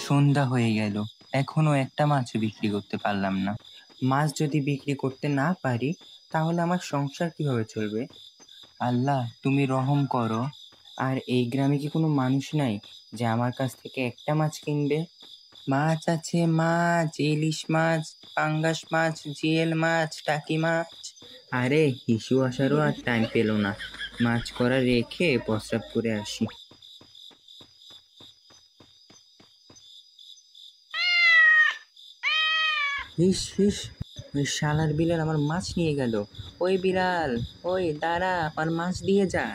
সন্ধ্যা হয়ে গেল, এখনো একটা মাছও বিক্রি করতে পারলাম না। মাছ যদি বিক্রি করতে না পারি তাহলে আমার সংসার কিভাবে চলবে? আল্লাহ, তুমি রহম করো। আর এই গ্রামে কি কোনো মানুষ নাই যে আমার কাছ থেকে একটা মাছ কিনবে? মাছ আছে, মাছ, ইলিশ মাছ, পাঙ্গাস মাছ, জিয়েল মাছ, টাকি মাছ। আরে হিসু আসারও আর টাইম পেল না, মাছ করা রেখে প্রস্রাব করে আসি। হিস হিস, ওই শালার বিড়াল আমার মাছ নিয়ে গেল। ওই বিড়াল, ওই দাঁড়া, আমার মাছ দিয়ে যা।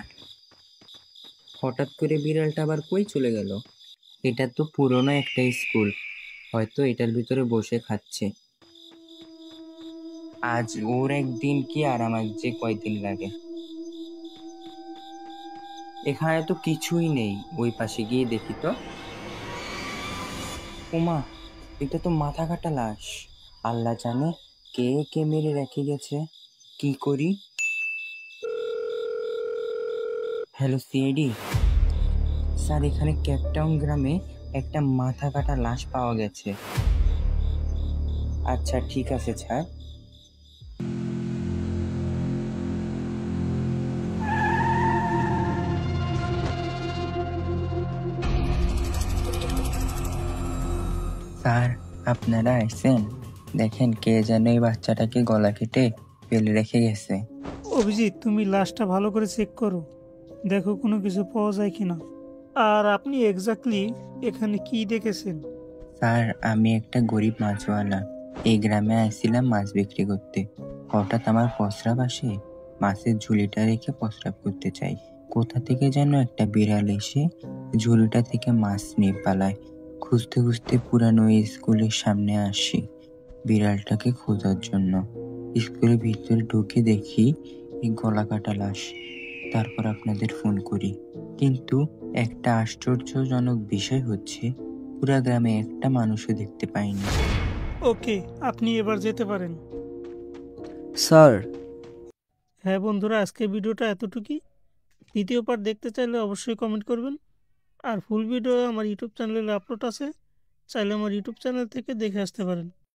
হঠাৎ করে বিড়ালটা আবার কই চলে গেল? এটা তো পুরনো একটা স্কুল, হয়তো এটার ভিতরে বসে খাচ্ছে। আজ ওর একদিন কি আর আমার যে কয়দিন লাগে। এখানে তো কিছুই নেই, ওই পাশে গিয়ে দেখি তো। ওমা, এটা তো মাথা কাটা লাশ। আল্লাহ জানে কে কে মেরে রেখে গেছে। কি করি? হ্যালো সিআইডি স্যার, এখানে কেপটাউন গ্রামে একটা মাথা কাটা লাশ পাওয়া গেছে। আচ্ছা ঠিক আছে স্যার। স্যার, আপনারা আইছেন? দেখেন কে যেন এই বাচ্চাটাকে গলা কেটে ফেলে রেখে গেছে। অভিজিৎ, তুমি লাশটা ভালো করে চেক করো, দেখো কোনো কিছু পাওয়া যায় কিনা। আর আপনি এক্স্যাক্টলি এখানে কি দেখেছেন? স্যার, আমি একটা গরিব মাছওয়ালা, এই গ্রামে আইছিলাম মাছ বিক্রি করতে। হঠাৎ আমার প্রস্রাব আসে, মাছের ঝুলিটা রেখে প্রস্রাব করতে চাই। কোথা থেকে যেন একটা বিড়াল এসে ঝুলিটা থেকে মাছ নিয়ে পালায়। খুঁজতে খুঁজতে পুরানো স্কুলের সামনে আসি বিড়ালটাকে খোঁজার জন্য। স্কুলের ভিতরে ঢুকে দেখি এই গলা কাটা লাশ। তারপর আপনাদের ফোন করি। কিন্তু একটা আশ্চর্যজনক বিষয় হচ্ছে, পুরা গ্রামে একটা মানুষও দেখতে পাইনি। ওকে, আপনি এবার যেতে পারেন। স্যার, হ্যাঁ বন্ধুরা, আজকে ভিডিওটা এতটুকুই। দ্বিতীয় পার্ট দেখতে চাইলে অবশ্যই কমেন্ট করবেন। আর ফুল ভিডিও আমার ইউটিউব চ্যানেলে আপলোড আছে, চাইলে আমার ইউটিউব চ্যানেল থেকে দেখে আসতে পারেন।